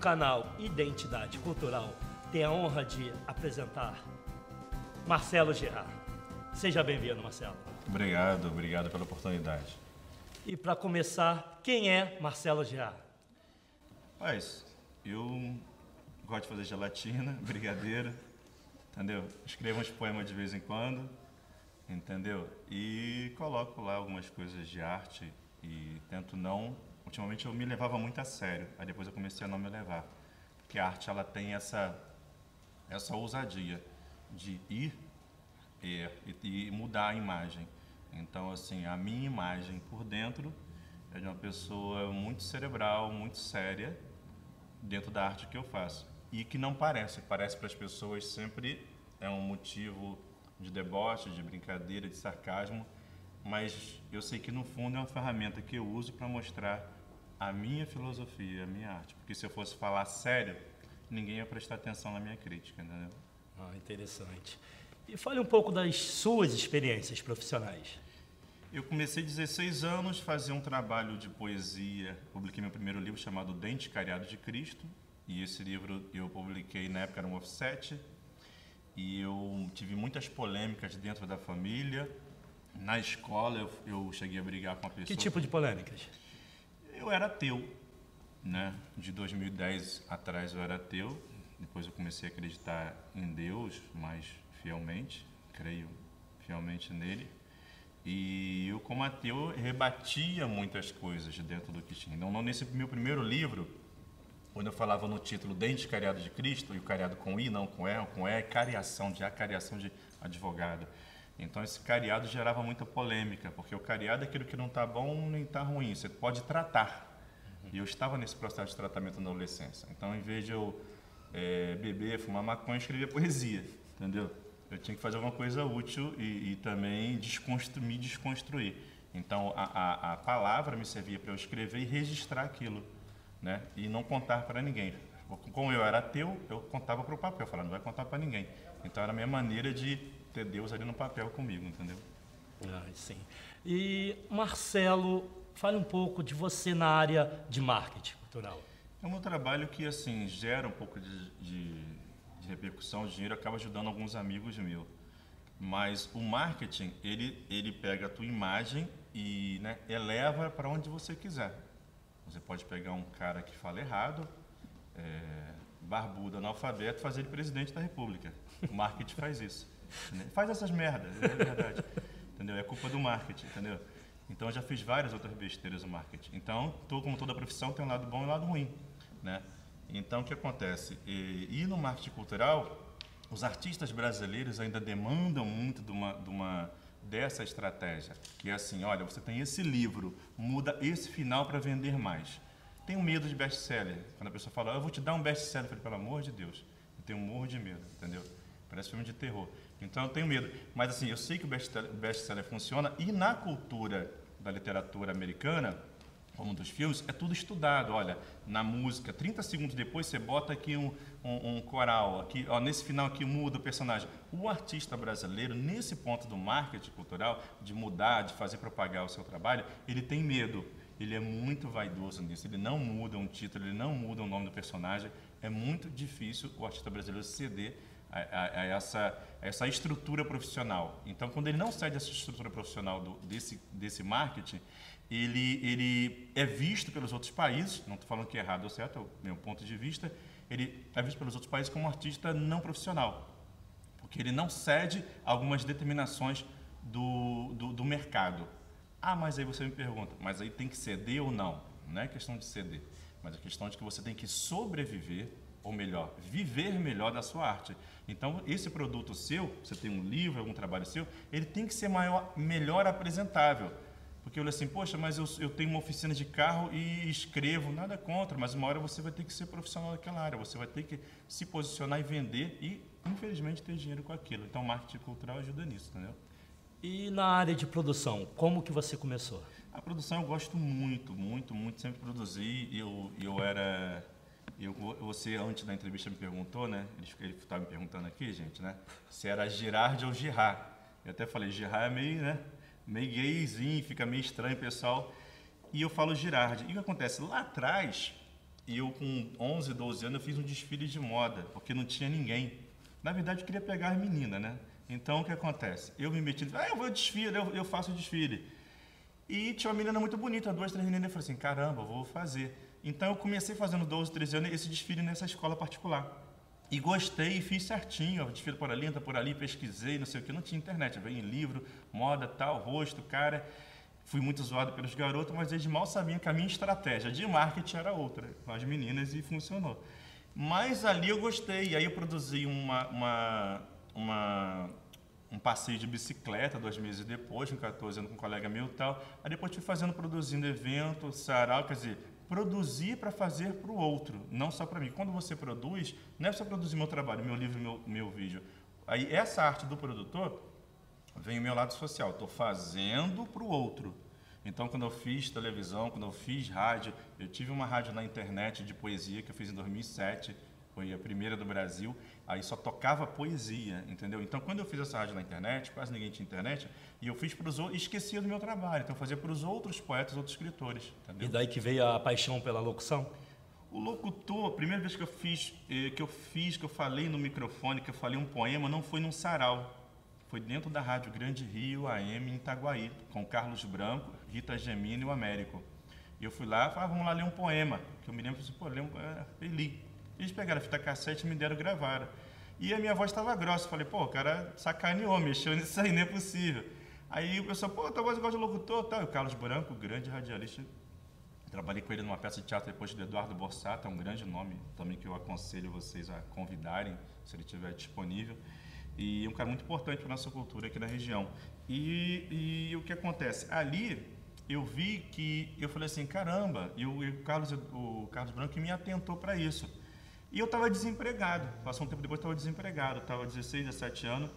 canal Identidade Cultural tem a honra de apresentar Marcelo Girard. Seja bem-vindo, Marcelo. Obrigado pela oportunidade. E para começar, quem é Marcelo Girard? Mas eu gosto de fazer gelatina, brigadeiro, entendeu? Escrevo uns poemas de vez em quando, entendeu? E coloco lá algumas coisas de arte e tento não... Ultimamente eu me levava muito a sério, aí depois eu comecei a não me levar. Porque a arte, ela tem essa ousadia de ir e mudar a imagem. Então, assim, a minha imagem por dentro é de uma pessoa muito cerebral, muito séria, dentro da arte que eu faço. E que não parece para as pessoas sempre é um motivo de deboche, de brincadeira, de sarcasmo, mas eu sei que no fundo é uma ferramenta que eu uso para mostrar a minha filosofia, a minha arte. Porque se eu fosse falar sério, ninguém ia prestar atenção na minha crítica, entendeu? Interessante. E fale um pouco das suas experiências profissionais. Eu comecei 16 anos, fazer um trabalho de poesia. Publiquei meu primeiro livro chamado Dente Cariado de Cristo. E esse livro eu publiquei, na época era um offset. E eu tive muitas polêmicas dentro da família. Na escola eu cheguei a brigar com a pessoa. Que tipo de polêmicas? Eu era ateu, né? De 2010 atrás eu era ateu. Depois eu comecei a acreditar em Deus mais fielmente. Creio fielmente nele. E eu, como ateu, rebatia muitas coisas dentro do que tinha. Então, nesse meu primeiro livro, quando eu falava no título Dente Cariado de Cristo, e o cariado com I, não com E, cariação de advogado. Então, esse cariado gerava muita polêmica, porque o cariado é aquilo que não está bom nem está ruim, você pode tratar. E eu estava nesse processo de tratamento na adolescência. Então, em vez de eu beber, fumar maconha, eu escrevia poesia, entendeu? Eu tinha que fazer alguma coisa útil e também me desconstruir. Então, a palavra me servia para eu escrever e registrar aquilo, né? E não contar para ninguém. Como eu era ateu, eu contava para o papel, falando, não vai contar para ninguém. Então, era a minha maneira de ter Deus ali no papel comigo, entendeu? Sim. E, Marcelo, fale um pouco de você na área de marketing cultural. É um trabalho que, assim, gera um pouco de repercussão, de dinheiro, acaba ajudando alguns amigos meus. Mas o marketing, ele pega a tua imagem e, né, eleva para onde você quiser. Você pode pegar um cara que fala errado, barbudo, analfabeto, fazer ele presidente da República. O marketing faz isso. Né? Faz essas merdas, é verdade. Entendeu? É culpa do marketing, entendeu? Então, eu já fiz várias outras besteiras no marketing. Então, como toda profissão, tem um lado bom e um lado ruim, né? Então, o que acontece? E no marketing cultural, os artistas brasileiros ainda demandam muito dessa estratégia. Que é assim, olha, você tem esse livro, muda esse final para vender mais. Tenho medo de best-seller. Quando a pessoa fala, eu vou te dar um best-seller, eu falei, pelo amor de Deus, eu tenho um morro de medo, entendeu? Parece filme de terror. Então, eu tenho medo. Mas, assim, eu sei que o best-seller funciona e na cultura da literatura americana, como dos filmes, é tudo estudado. Olha, na música, 30 segundos depois você bota aqui um coral, aqui, ó, nesse final aqui muda o personagem. O artista brasileiro, nesse ponto do marketing cultural, de mudar, de fazer propagar o seu trabalho, ele tem medo. Ele é muito vaidoso nisso. Ele não muda um título, ele não muda o nome do personagem. É muito difícil o artista brasileiro ceder a essa estrutura profissional. Então, quando ele não sai dessa estrutura profissional desse marketing, ele é visto pelos outros países, não estou falando que é errado ou certo, é o meu ponto de vista, ele é visto pelos outros países como um artista não profissional, porque ele não cede a algumas determinações do mercado. Mas aí você me pergunta, mas aí tem que ceder ou não? Não é questão de ceder, mas é questão de que você tem que sobreviver, ou melhor, viver melhor da sua arte. Então, esse produto seu, você tem um livro, algum trabalho seu, ele tem que ser melhor apresentável. Porque eu falei assim, poxa, mas eu tenho uma oficina de carro e escrevo, nada contra, mas uma hora você vai ter que ser profissional daquela área, você vai ter que se posicionar e vender e, infelizmente, ter dinheiro com aquilo. Então, o marketing cultural ajuda nisso, entendeu? E na área de produção, como que você começou? A produção eu gosto muito, sempre produzi. Você, antes da entrevista, me perguntou, né? Ele estava me perguntando aqui, gente, né? Se era Girard ou Girard. Eu até falei, Girard é meio, né? Meio gayzinho, fica meio estranho, pessoal. E eu falo Girard. E o que acontece? Lá atrás, E eu com 11, 12 anos eu fiz um desfile de moda, porque não tinha ninguém. Na verdade eu queria pegar as meninas, né? Então o que acontece? Eu me meti, eu vou desfile, eu faço o desfile. E tinha uma menina muito bonita, 2, 3 meninas, eu falei assim, caramba, vou fazer. Então eu comecei fazendo 12, 13 anos esse desfile nessa escola particular. E gostei e fiz certinho, desfile por ali, entra por ali, pesquisei, não sei o que, não tinha internet, eu veio em livro, moda, tal, rosto, cara. Fui muito zoado pelos garotos, mas eles mal sabiam que a minha estratégia de marketing era outra, com as meninas, e funcionou. Mas ali eu gostei, e aí eu produzi um passeio de bicicleta 2 meses depois, com 14 anos, com um colega meu e tal. Aí depois fui produzindo evento, sarau, quer dizer, produzir para fazer para o outro, não só para mim. Quando você produz, não é só produzir meu trabalho, meu livro, meu vídeo. Aí essa arte do produtor vem o meu lado social, estou fazendo para o outro. Então, quando eu fiz televisão, quando eu fiz rádio, eu tive uma rádio na internet de poesia que eu fiz em 2007, foi a primeira do Brasil, aí só tocava poesia, entendeu? Então, quando eu fiz essa rádio na internet, quase ninguém tinha internet, e eu fiz para os outros, esquecia do meu trabalho, então eu fazia para os outros poetas, outros escritores, entendeu? E daí que veio a paixão pela locução? O locutor, a primeira vez que eu falei no microfone, que eu falei um poema, não foi num sarau. Foi dentro da Rádio Grande Rio AM em Itaguaí, com Carlos Branco, Rita Gemini e o Américo. E eu fui lá e falei, vamos lá ler um poema. Que eu me lembro assim, eu li. Eles pegaram a fita cassete e me deram gravar. E a minha voz estava grossa. Eu falei, o cara sacaneou, mexeu nisso aí, não é possível. Aí o pessoal, tua voz gosta de locutor, tal. E o Carlos Branco, grande radialista, trabalhei com ele numa peça de teatro depois do Eduardo Borsato, é um grande nome também que eu aconselho vocês a convidarem, se ele estiver disponível. E é um cara muito importante para a nossa cultura aqui na região. E o que acontece? Ali eu vi que, eu falei assim, caramba, e o Carlos Branco me atentou para isso. E eu estava desempregado, passou um tempo depois eu estava desempregado, estava 16, 17 anos,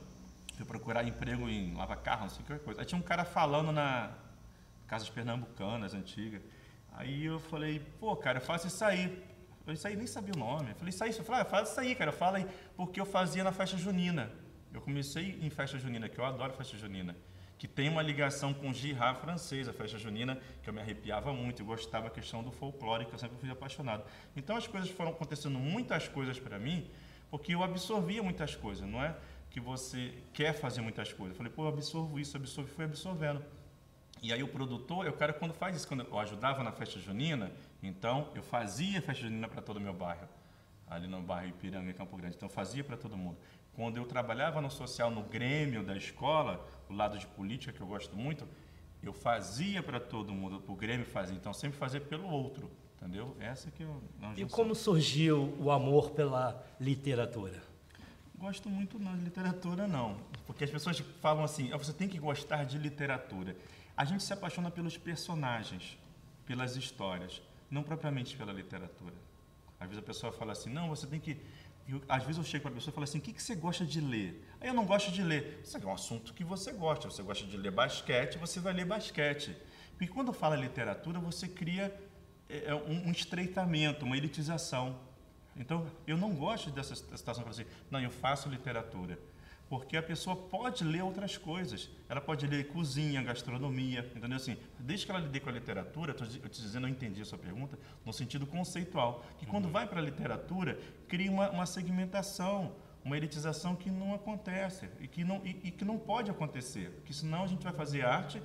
fui procurar emprego em lava-carro, não sei o que coisa. Aí tinha um cara falando na Casas Pernambucanas, antiga. Aí eu falei, cara, eu faço isso aí. Isso aí nem sabia o nome. Eu falei, isso aí, faz isso aí, cara, fala aí, porque eu fazia na festa junina. Eu comecei em festa junina, que eu adoro festa junina, que tem uma ligação com Girard francês, a festa junina, que eu me arrepiava muito, eu gostava da questão do folclore, que eu sempre fui apaixonado. Então as coisas foram acontecendo, muitas coisas para mim, porque eu absorvia muitas coisas, não é que você quer fazer muitas coisas. Eu falei, eu absorvo isso, fui absorvendo. E aí o produtor, quando faz isso, quando eu ajudava na festa junina, então eu fazia festa junina para todo o meu bairro, ali no bairro Ipiranga, em Campo Grande, então eu fazia para todo mundo. Quando eu trabalhava no social, no grêmio da escola, o lado de política, que eu gosto muito, eu fazia para todo mundo, o grêmio fazia, então sempre fazer pelo outro, entendeu? Essa que eu... E como surgiu o amor pela literatura? Gosto muito não de literatura, não, porque as pessoas falam assim, você tem que gostar de literatura. A gente se apaixona pelos personagens, pelas histórias, não propriamente pela literatura. Às vezes a pessoa fala assim, não, você tem que... Às vezes eu chego para a pessoa e falo assim, o que você gosta de ler? Aí eu não gosto de ler. Isso é um assunto que você gosta de ler basquete, você vai ler basquete. Porque quando fala literatura, você cria um estreitamento, uma elitização. Então, eu não gosto dessa situação, assim, não, eu faço literatura. Porque a pessoa pode ler outras coisas. Ela pode ler cozinha, gastronomia, entendeu? Assim, desde que ela lide com a literatura, eu te dizendo, eu entendi a sua pergunta, no sentido conceitual, que quando vai para a literatura, cria uma segmentação, uma elitização que não acontece e que não pode acontecer, porque senão a gente vai fazer arte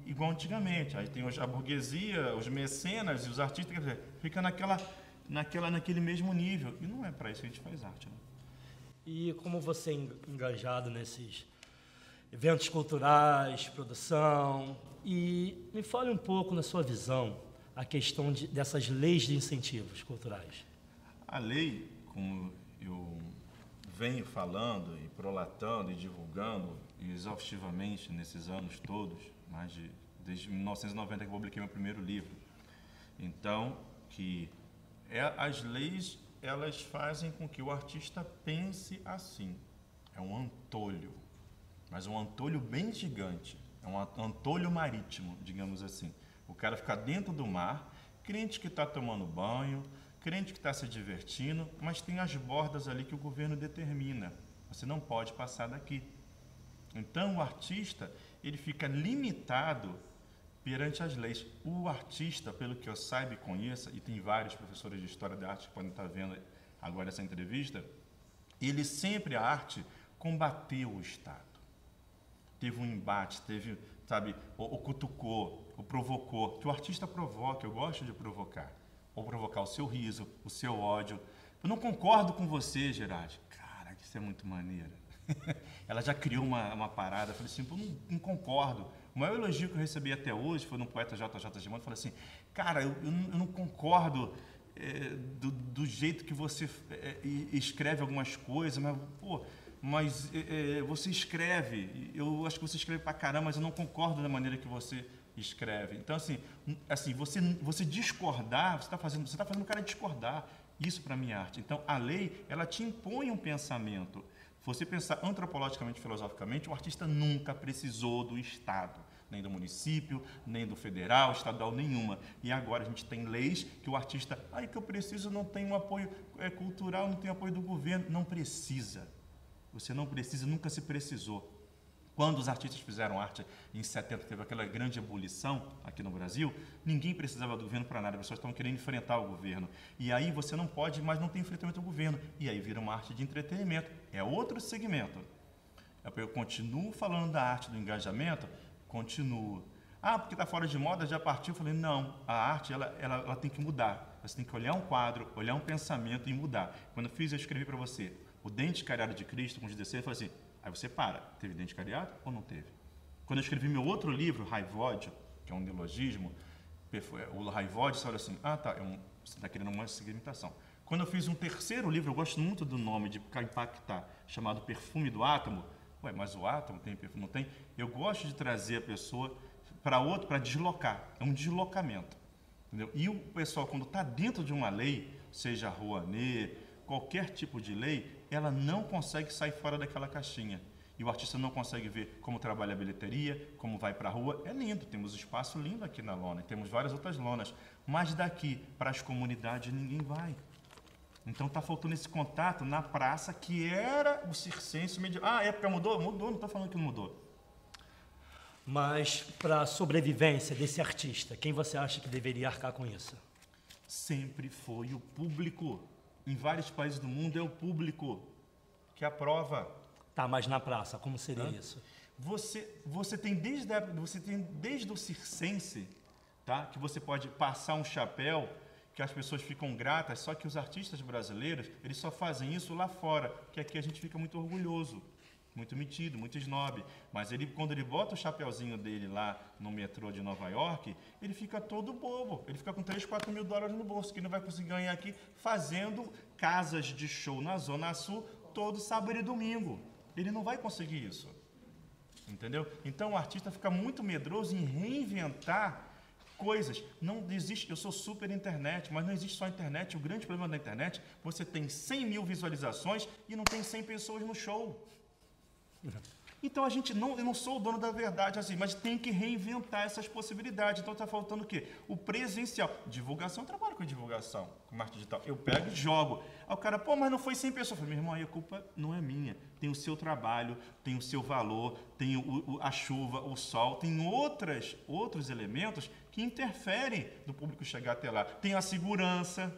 igual antigamente. Aí tem a burguesia, os mecenas e os artistas, quer dizer, fica naquele mesmo nível. E não é para isso que a gente faz arte, né? E como você é engajado nesses eventos culturais, produção, e me fale um pouco na sua visão a questão dessas leis de incentivos culturais. A lei, como eu venho falando e prolatando e divulgando exaustivamente nesses anos todos, desde 1990 que eu publiquei meu primeiro livro, então, as leis, elas fazem com que o artista pense assim. É um antolho, mas um antolho bem gigante. É um antolho marítimo, digamos assim. O cara fica dentro do mar, crente que está tomando banho, crente que está se divertindo, mas tem as bordas ali que o governo determina. Você não pode passar daqui. Então, o artista, ele fica limitado perante as leis. O artista, pelo que eu saiba e conheça, e tem vários professores de História da Arte que podem estar vendo agora essa entrevista, ele sempre, a arte, combateu o Estado. Teve um embate, teve, sabe, o cutucou, o provocou. Que o artista provoca, eu gosto de provocar. Ou provocar o seu riso, o seu ódio. Eu não concordo com você, Gerard. Cara, isso é muito maneiro. Ela já criou uma parada, eu falei assim, eu não concordo. O maior elogio que eu recebi até hoje foi no poeta JJ Gimondi, falei assim, cara, eu não concordo do jeito que você escreve algumas coisas, mas você escreve, eu acho que você escreve pra caramba, mas eu não concordo da maneira que você escreve. Então, assim você discordar, você está fazendo o cara discordar. Isso para mim é arte. Então, a lei, ela te impõe um pensamento. Você pensar antropologicamente, filosoficamente, o artista nunca precisou do Estado, nem do município, nem do federal, estadual, nenhuma. E agora a gente tem leis que o artista, que eu preciso, não tem um apoio cultural, não tem apoio do governo. Não precisa. Você não precisa, nunca se precisou. Quando os artistas fizeram arte em 70, teve aquela grande ebulição aqui no Brasil, ninguém precisava do governo para nada, as pessoas estavam querendo enfrentar o governo. E aí você não pode, mas não tem enfrentamento ao governo. E aí vira uma arte de entretenimento. É outro segmento. Eu continuo falando da arte do engajamento, continuo. Porque está fora de moda, já partiu. Eu falei, não, a arte ela tem que mudar. Você tem que olhar um quadro, olhar um pensamento e mudar. Quando eu escrevi para você, o Dente Cariado de Cristo, com os 16, eu falei assim, aí você teve dente cariado ou não teve? Quando eu escrevi meu outro livro, Raivódio, que é um neologismo, o Raivódio, você olha assim, você está querendo uma segmentação. Quando eu fiz um terceiro livro, eu gosto muito do nome, de impactar, chamado Perfume do Átomo. Mas o átomo tem perfume? Não tem? Eu gosto de trazer a pessoa para deslocar, é um deslocamento. Entendeu? E o pessoal, quando está dentro de uma lei, seja Rouanet, qualquer tipo de lei, ela não consegue sair fora daquela caixinha. E o artista não consegue ver como trabalha a bilheteria, como vai para a rua. É lindo, temos espaço lindo aqui na lona, temos várias outras lonas. Mas daqui para as comunidades ninguém vai. Então está faltando esse contato na praça, que era o circense medieval. A época mudou? Mudou, não estou falando que não mudou. Mas para a sobrevivência desse artista, quem você acha que deveria arcar com isso? Sempre foi o público. Em vários países do mundo é o público que aprova. Tá, mas na praça, como seria isso? Você tem desde o circense, tá? Que você pode passar um chapéu, que as pessoas ficam gratas, só que os artistas brasileiros, eles só fazem isso lá fora, que aqui a gente fica muito orgulhoso, muito metido, muito snob. Mas quando ele bota o chapéuzinho dele lá no metrô de Nova York, ele fica todo bobo. Ele fica com 3, 4 mil dólares no bolso, que ele não vai conseguir ganhar aqui fazendo casas de show na Zona Sul todo sábado e domingo. Ele não vai conseguir isso. Entendeu? Então o artista fica muito medroso em reinventar coisas. Não existe, eu sou super internet, mas não existe só internet. O grande problema da internet, você tem 100 mil visualizações e não tem 100 pessoas no show. Então eu não sou o dono da verdade assim, mas tem que reinventar essas possibilidades. Então está faltando o quê? O presencial. Divulgação, eu trabalho com divulgação, com marketing digital. Eu pego e jogo. Aí o cara, mas não foi 100 pessoas. Eu falei, meu irmão, aí a culpa não é minha. Tem o seu trabalho, tem o seu valor, tem a chuva, o sol, tem outros elementos que interferem do público chegar até lá. Tem a segurança.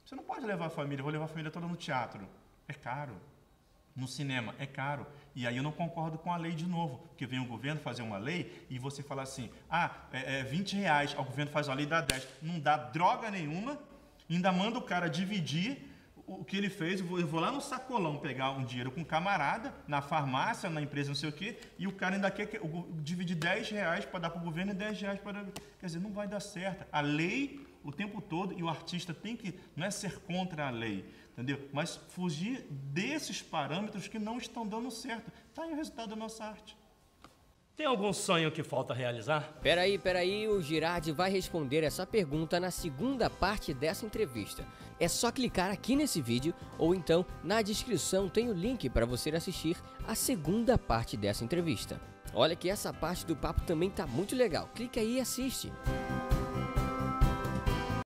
Você não pode levar a família, eu vou levar a família toda no teatro. É caro. No cinema, é caro. E aí eu não concordo com a lei de novo, porque vem o governo fazer uma lei e você fala assim, é 20 reais, o governo faz uma lei e dá 10. Não dá droga nenhuma, ainda manda o cara dividir o que ele fez. Eu vou lá no sacolão pegar um dinheiro com um camarada, na farmácia, na empresa, não sei o quê, e o cara ainda quer dividir 10 reais para dar para o governo e 10 reais para... Quer dizer, não vai dar certo. A lei o tempo todo, e o artista tem que, não é ser contra a lei, entendeu? Mas fugir desses parâmetros que não estão dando certo. Está aí o resultado da nossa arte. Tem algum sonho que falta realizar? Peraí, o Girardi vai responder essa pergunta na segunda parte dessa entrevista. É só clicar aqui nesse vídeo ou então na descrição tem o link para você assistir a segunda parte dessa entrevista. Olha que essa parte do papo também tá muito legal. Clica aí e assiste.